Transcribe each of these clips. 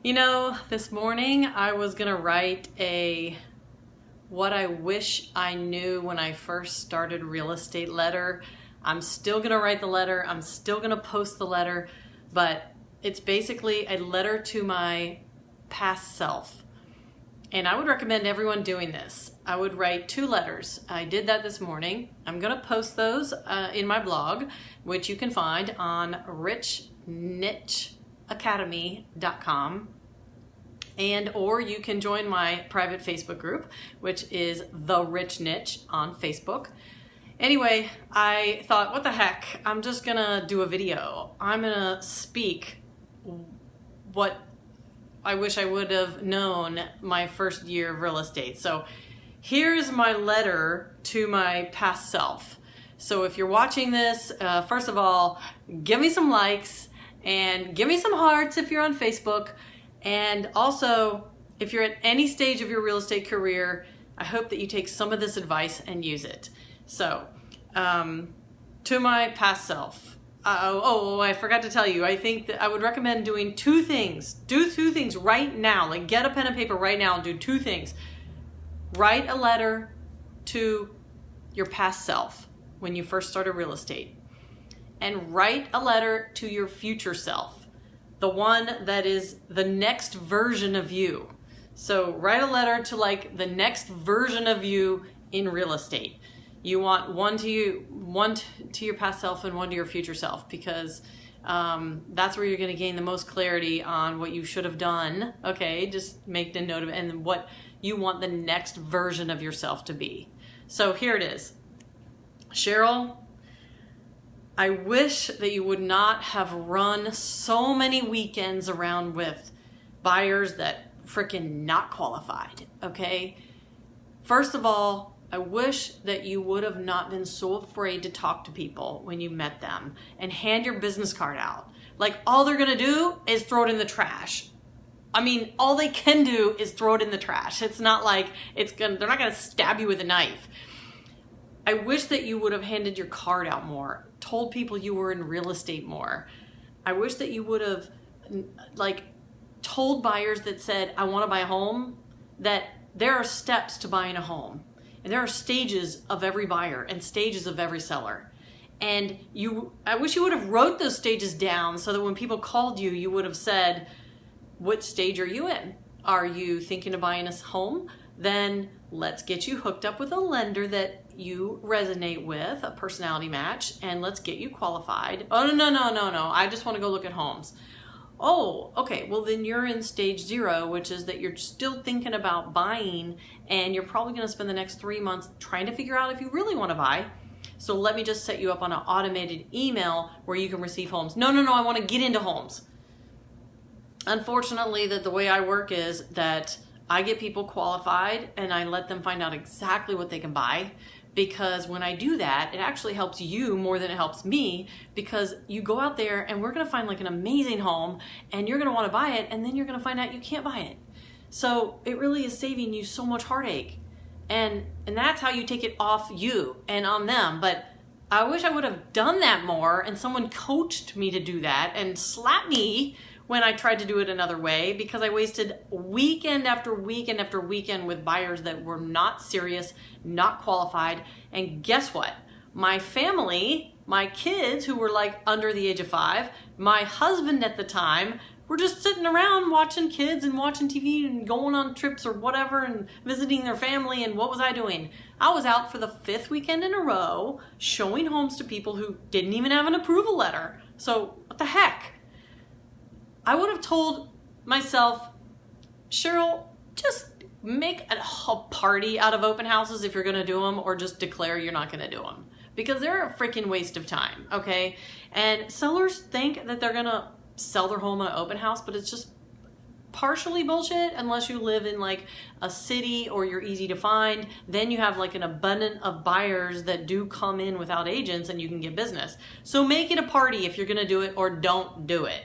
You know, this morning I was gonna write what I wish I knew when I first started real estate letter. I'm still gonna write the letter, I'm still gonna post the letter, but it's basically a letter to my past self. And I would recommend everyone doing this. I would write 2 letters. I did that this morning. I'm gonna post those in my blog, which you can find on richnicheacademy.com. Or you can join my private Facebook group, which is The Rich Niche on Facebook. Anyway, I thought, what the heck? I'm just gonna do a video. I'm gonna speak what I wish I would have known my first year of real estate. So here's my letter to my past self. So if you're watching this, first of all, give me some likes and give me some hearts if you're on Facebook. And also, if you're at any stage of your real estate career, I hope that you take some of this advice and use it. So, to my past self. I forgot to tell you, I think that I would recommend doing 2 things. Do 2 things right now. Like, get a pen and paper right now and do 2 things. Write a letter to your past self when you first started real estate. And write a letter to your future self, the one that is the next version of you. So write a letter to like the next version of you in real estate. You want one to your past self and one to your future self, because that's where you're going to gain the most clarity on what you should have done. Okay, just make the note of it, and what you want the next version of yourself to be. So here it is. Cheryl, I wish that you would not have run so many weekends around with buyers that freaking not qualified, okay? First of all, I wish that you would have not been so afraid to talk to people when you met them and hand your business card out. Like, all they're gonna do is throw it in the trash. I mean, all they can do is throw it in the trash. It's not like they're not gonna stab you with a knife. I wish that you would have handed your card out more, told people you were in real estate more. I wish that you would have told buyers that said, I want to buy a home, that there are steps to buying a home. And there are stages of every buyer and stages of every seller. And I wish you would have wrote those stages down so that when people called you, you would have said, what stage are you in? Are you thinking of buying a home? Then let's get you hooked up with a lender that you resonate with, a personality match, and let's get you qualified. Oh, no. I just want to go look at homes. Oh, okay. Well, then you're in stage 0, which is that you're still thinking about buying, and you're probably going to spend the next 3 months trying to figure out if you really want to buy. So let me just set you up on an automated email where you can receive homes. No, I want to get into homes. Unfortunately, the way I work is that I get people qualified and I let them find out exactly what they can buy. Because when I do that, it actually helps you more than it helps me, because you go out there and we're going to find like an amazing home and you're going to want to buy it, and then you're going to find out you can't buy it. So it really is saving you so much heartache. And that's how you take it off you and on them. But I wish I would have done that more, and someone coached me to do that and slapped me when I tried to do it another way, because I wasted weekend after weekend after weekend with buyers that were not serious, not qualified. And guess what? My family, my kids who were like under the age of 5, my husband at the time, were just sitting around watching kids and watching TV and going on trips or whatever and visiting their family. And what was I doing? I was out for the 5th weekend in a row showing homes to people who didn't even have an approval letter. So what the heck? I would have told myself, Cheryl, just make a party out of open houses if you're going to do them, or just declare you're not going to do them, because they're a freaking waste of time, okay? And sellers think that they're going to sell their home at an open house, but it's just partially bullshit unless you live in like a city or you're easy to find. Then you have like an abundance of buyers that do come in without agents and you can get business. So make it a party if you're going to do it, or don't do it.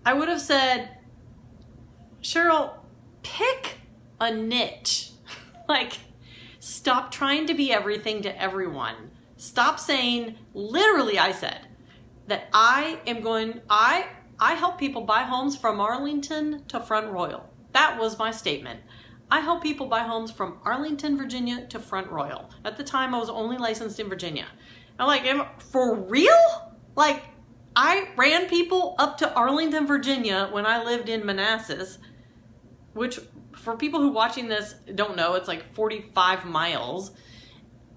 I would have said, Cheryl, pick a niche. Like, stop trying to be everything to everyone. Stop saying, literally I said, that I I help people buy homes from Arlington to Front Royal. That was my statement. I help people buy homes from Arlington, Virginia to Front Royal. At the time, I was only licensed in Virginia. I'm like, for real? Like, I ran people up to Arlington, Virginia when I lived in Manassas, which for people who watching this don't know, it's like 45 miles.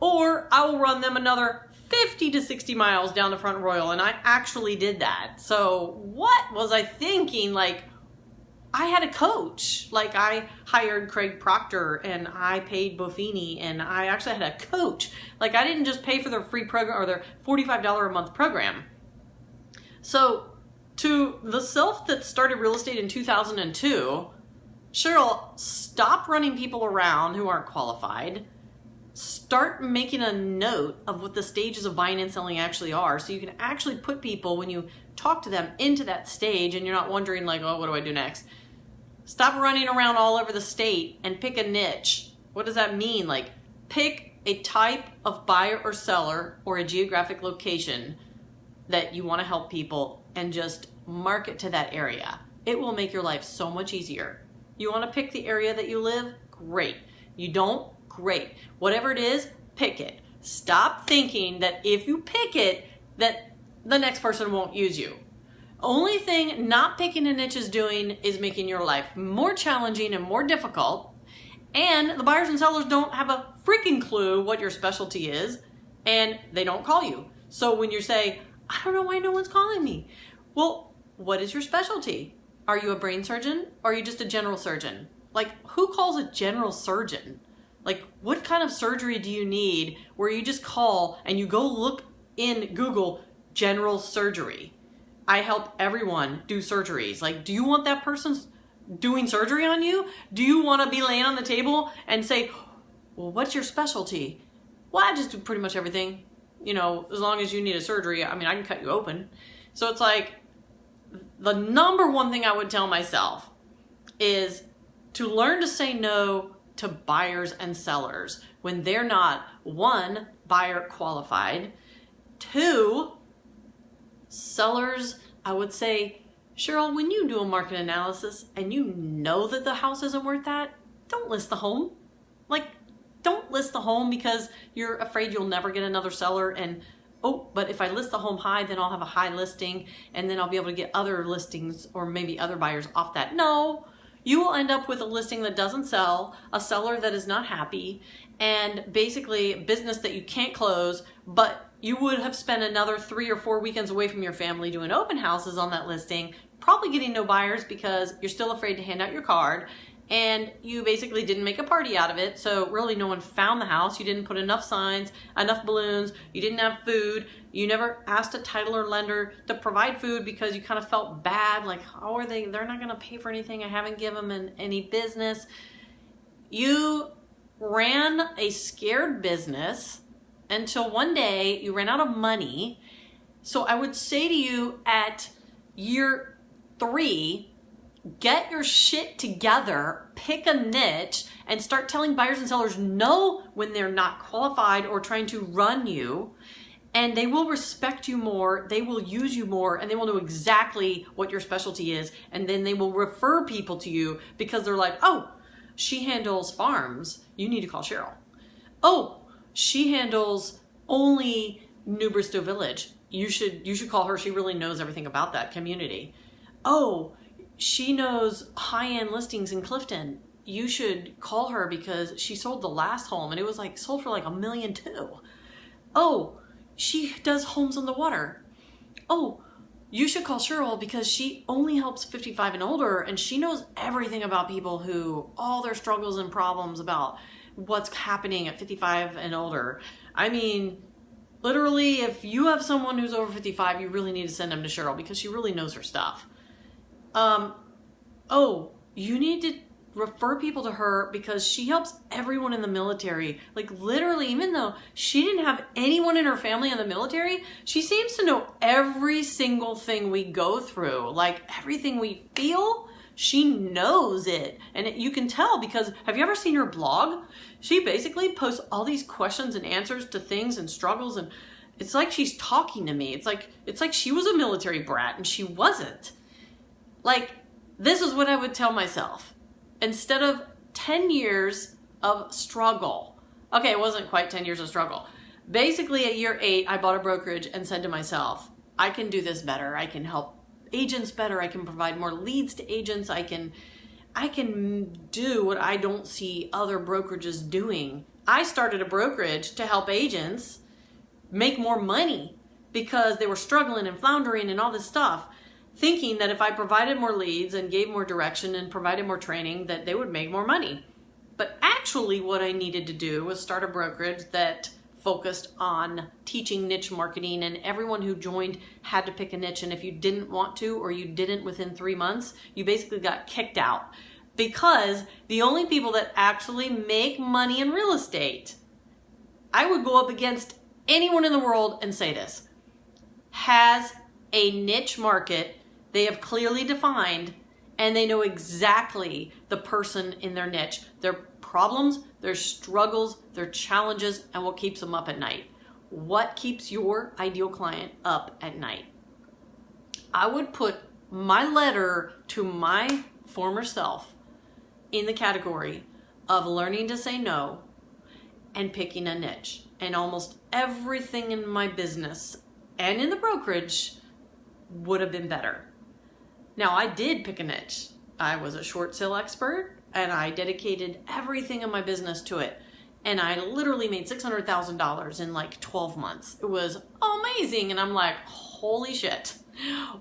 Or I will run them another 50 to 60 miles down to Front Royal, and I actually did that. So what was I thinking? Like, I had a coach. Like, I hired Craig Proctor and I paid Buffini, and I actually had a coach. Like, I didn't just pay for their free program or their $45 a month program. So to the self that started real estate in 2002, Cheryl, stop running people around who aren't qualified. Start making a note of what the stages of buying and selling actually are, so you can actually put people, when you talk to them, into that stage, and you're not wondering like, oh, what do I do next? Stop running around all over the state and pick a niche. What does that mean? Like, pick a type of buyer or seller or a geographic location that you want to help people and just market to that area. It will make your life so much easier. You want to pick the area that you live? Great. You don't? Great. Whatever it is, pick it. Stop thinking that if you pick it, that the next person won't use you. Only thing not picking a niche is doing is making your life more challenging and more difficult. And the buyers and sellers don't have a freaking clue what your specialty is, and they don't call you. So when you say, I don't know why no one's calling me. Well, what is your specialty? Are you a brain surgeon, or are you just a general surgeon? Like, who calls a general surgeon? Like, what kind of surgery do you need where you just call and you go look in Google general surgery? I help everyone do surgeries. Like, do you want that person doing surgery on you? Do you want to be laying on the table and say, well, what's your specialty? Well, I just do pretty much everything. You know, as long as you need a surgery, I mean, I can cut you open. So it's like, the number one thing I would tell myself is to learn to say no to buyers and sellers when they're not, one, buyer qualified, two, sellers. I would say, Cheryl, when you do a market analysis and you know that the house isn't worth that, don't list the home. Like, don't list the home because you're afraid you'll never get another seller, and oh, but if I list the home high, then I'll have a high listing and then I'll be able to get other listings or maybe other buyers off that. No, you will end up with a listing that doesn't sell, a seller that is not happy, and basically business that you can't close, but you would have spent another 3 or 4 weekends away from your family doing open houses on that listing, probably getting no buyers because you're still afraid to hand out your card, and you basically didn't make a party out of it, so really no one found the house. You didn't put enough signs, enough balloons, you didn't have food, you never asked a title or lender to provide food because you kind of felt bad, like, how are they're not gonna pay for anything, I haven't given them any business. You ran a scared business until one day you ran out of money. So I would say to you, at year 3, get your shit together, pick a niche, and start telling buyers and sellers no when they're not qualified or trying to run you. And they will respect you more, they will use you more, and they will know exactly what your specialty is. And then they will refer people to you because they're like, oh, she handles farms, you need to call Cheryl. Oh, she handles only New Bristow Village, you should call her, she really knows everything about that community. Oh, she knows high-end listings in Clifton, you should call her because she sold the last home and it was like sold for like $1.2 million. Oh, she does homes on the water. Oh, you should call Cheryl because she only helps 55 and older, and she knows everything about people who, all their struggles and problems about what's happening at 55 and older. I mean, literally, if you have someone who's over 55, you really need to send them to Cheryl because she really knows her stuff. Oh, you need to refer people to her because she helps everyone in the military. Like, literally, even though she didn't have anyone in her family in the military, she seems to know every single thing we go through. Like, everything we feel, she knows it. And you can tell because, have you ever seen her blog? She basically posts all these questions and answers to things and struggles, and it's like she's talking to me. It's like she was a military brat and she wasn't. Like, this is what I would tell myself. Instead of 10 years of struggle. Okay, it wasn't quite 10 years of struggle. Basically, at year 8, I bought a brokerage and said to myself, I can do this better. I can help agents better. I can provide more leads to agents. I can do what I don't see other brokerages doing. I started a brokerage to help agents make more money because they were struggling and floundering and all this stuff, thinking that if I provided more leads and gave more direction and provided more training, that they would make more money. But actually what I needed to do was start a brokerage that focused on teaching niche marketing, and everyone who joined had to pick a niche, and if you didn't want to, or you didn't within 3 months, you basically got kicked out, because the only people that actually make money in real estate, I would go up against anyone in the world and say this, has a niche market they have clearly defined, and they know exactly the person in their niche, their problems, their struggles, their challenges, and what keeps them up at night. What keeps your ideal client up at night? I would put my letter to my former self in the category of learning to say no and picking a niche. And almost everything in my business and in the brokerage would have been better. Now, I did pick a niche. I was a short sale expert, and I dedicated everything in my business to it. And I literally made $600,000 in like 12 months. It was amazing. And I'm like, holy shit,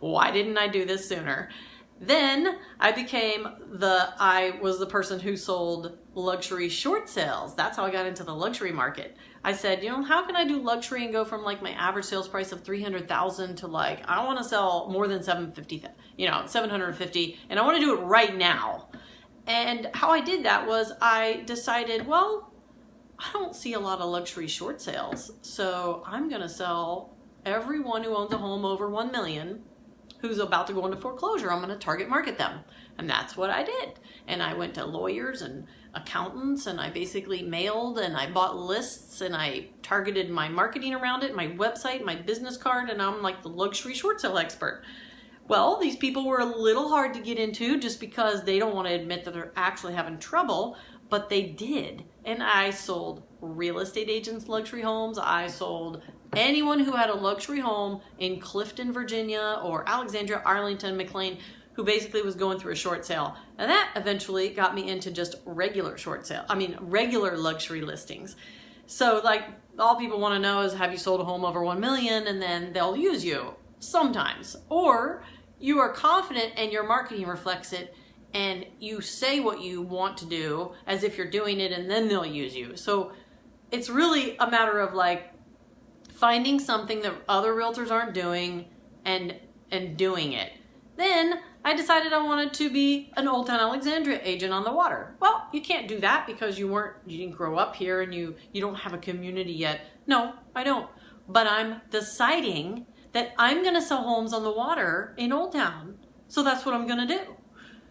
why didn't I do this sooner? Then I was the person who sold luxury short sales. That's how I got into the luxury market. I said, how can I do luxury and go from like my average sales price of $300,000 to like, I want to sell more than $750, and I want to do it right now. And how I did that was I decided, well, I don't see a lot of luxury short sales, so I'm going to sell everyone who owns a home over $1 million who's about to go into foreclosure. I'm going to target market them. And that's what I did. And I went to lawyers and accountants, and I basically mailed and I bought lists and I targeted my marketing around it, my website, my business card, and I'm like the luxury short sale expert. Well, these people were a little hard to get into just because they don't want to admit that they're actually having trouble, but they did. And I sold real estate agents luxury homes. I sold anyone who had a luxury home in Clifton, Virginia, or Alexandria, Arlington, McLean, who basically was going through a short sale. And that eventually got me into just regular luxury listings. So like all people want to know is, have you sold a home over 1 million? And then they'll use you sometimes. Or you are confident and your marketing reflects it, and you say what you want to do as if you're doing it, and then they'll use you. So it's really a matter of like finding something that other realtors aren't doing and doing it. Then I decided I wanted to be an Old Town Alexandria agent on the water. Well, you can't do that because you didn't grow up here and you don't have a community yet. No, I don't. But I'm deciding that I'm going to sell homes on the water in Old Town. So that's what I'm going to do.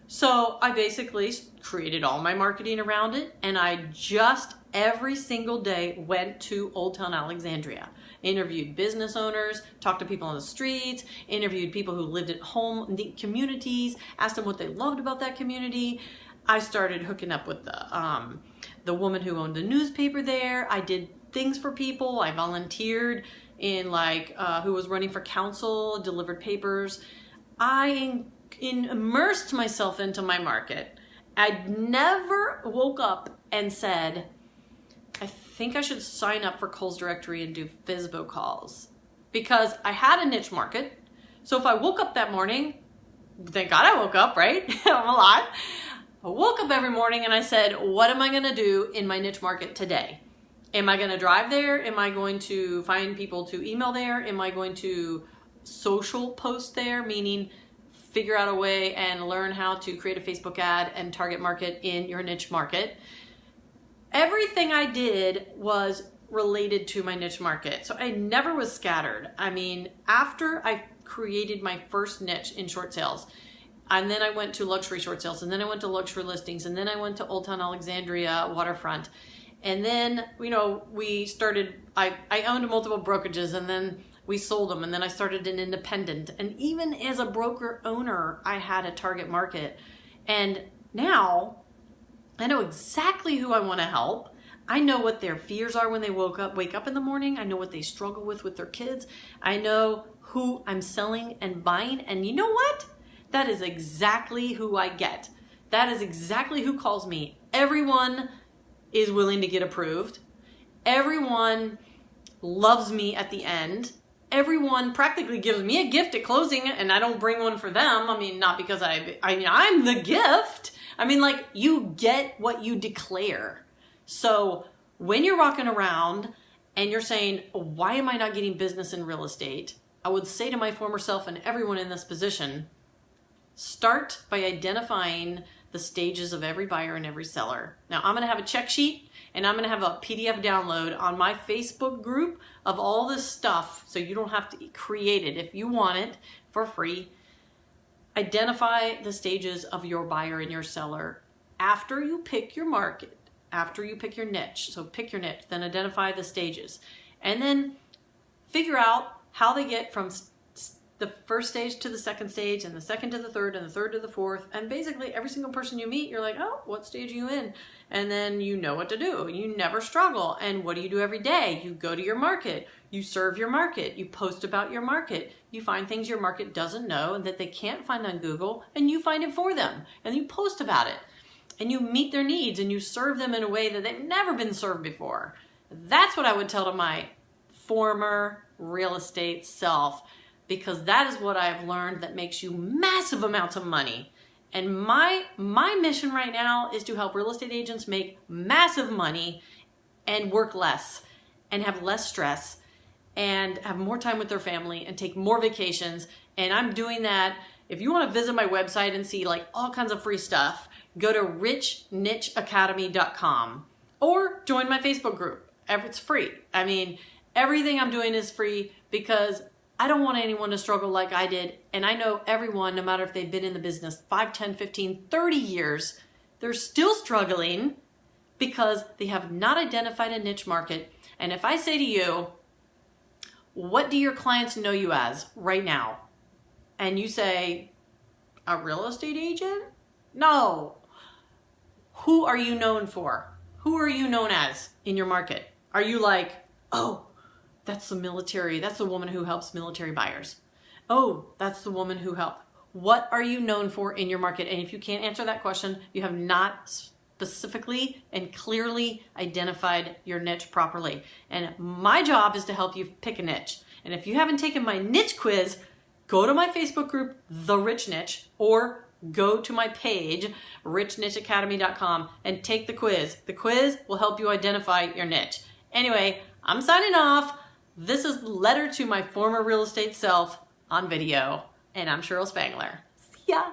So I basically created all my marketing around it, and I just every single day went to Old Town Alexandria. Interviewed business owners, talked to people on the streets, interviewed people who lived at home communities, asked them what they loved about that community. I started hooking up with the woman who owned the newspaper there. I did things for people. I volunteered in who was running for council, delivered papers. I immersed myself into my market. I never woke up and said, I think I should sign up for Kohl's Directory and do FSBO calls, because I had a niche market. So if I woke up that morning, thank God I woke up, right? I'm alive. I woke up every morning and I said, what am I going to do in my niche market today? Am I going to drive there? Am I going to find people to email there? Am I going to social post there, meaning figure out a way and learn how to create a Facebook ad and target market in your niche market? Everything I did was related to my niche market. So I never was scattered. I mean, after I created my first niche in short sales, and then I went to luxury short sales, and then I went to luxury listings, and then I went to Old Town Alexandria waterfront. And then, we started, I owned multiple brokerages, and then we sold them, and then I started an independent. And even as a broker owner, I had a target market. And now I know exactly who I want to help. I know what their fears are when they wake up in the morning. I know what they struggle with their kids. I know who I'm selling and buying. And you know what? That is exactly who I get. That is exactly who calls me. Everyone is willing to get approved. Everyone loves me at the end. Everyone practically gives me a gift at closing, and I don't bring one for them. I mean, not because I'm the gift. I mean, like, you get what you declare. So when you're walking around and you're saying, why am I not getting business in real estate? I would say to my former self and everyone in this position, start by identifying the stages of every buyer and every seller. Now, I'm going to have a check sheet, and I'm going to have a PDF download on my Facebook group of all this stuff, so you don't have to create it if you want it for free. Identify the stages of your buyer and your seller after you pick your market, after you pick your niche. So pick your niche, then identify the stages, and then figure out how they get from the first stage to the second stage, and the second to the third, and the third to the fourth. And basically every single person you meet, you're like, oh, what stage are you in? And then you know what to do. You never struggle. And what do you do every day? You go to your market. You serve your market. You post about your market. You find things your market doesn't know and that they can't find on Google, and you find it for them. And you post about it. And you meet their needs, and you serve them in a way that they've never been served before. That's what I would tell to my former real estate self, because that is what I've learned that makes you massive amounts of money. And my mission right now is to help real estate agents make massive money and work less and have less stress and have more time with their family and take more vacations. And I'm doing that. If you want to visit my website and see like all kinds of free stuff, go to richnicheacademy.com or join my Facebook group. It's free. I mean, everything I'm doing is free because I don't want anyone to struggle like I did. And I know everyone, no matter if they've been in the business 5, 10, 15, 30 years, they're still struggling because they have not identified a niche market. And if I say to you, what do your clients know you as right now? And you say, a real estate agent? No. Who are you known for? Who are you known as in your market? Are you like, oh, that's the military. That's the woman who helps military buyers. Oh, that's the woman who helped. What are you known for in your market? And if you can't answer that question, you have not specifically and clearly identified your niche properly. And my job is to help you pick a niche. And if you haven't taken my niche quiz, go to my Facebook group, The Rich Niche, or go to my page, richnicheacademy.com, and take the quiz. The quiz will help you identify your niche. Anyway, I'm signing off. This is the letter to my former real estate self on video, and I'm Cheryl Spangler. See ya.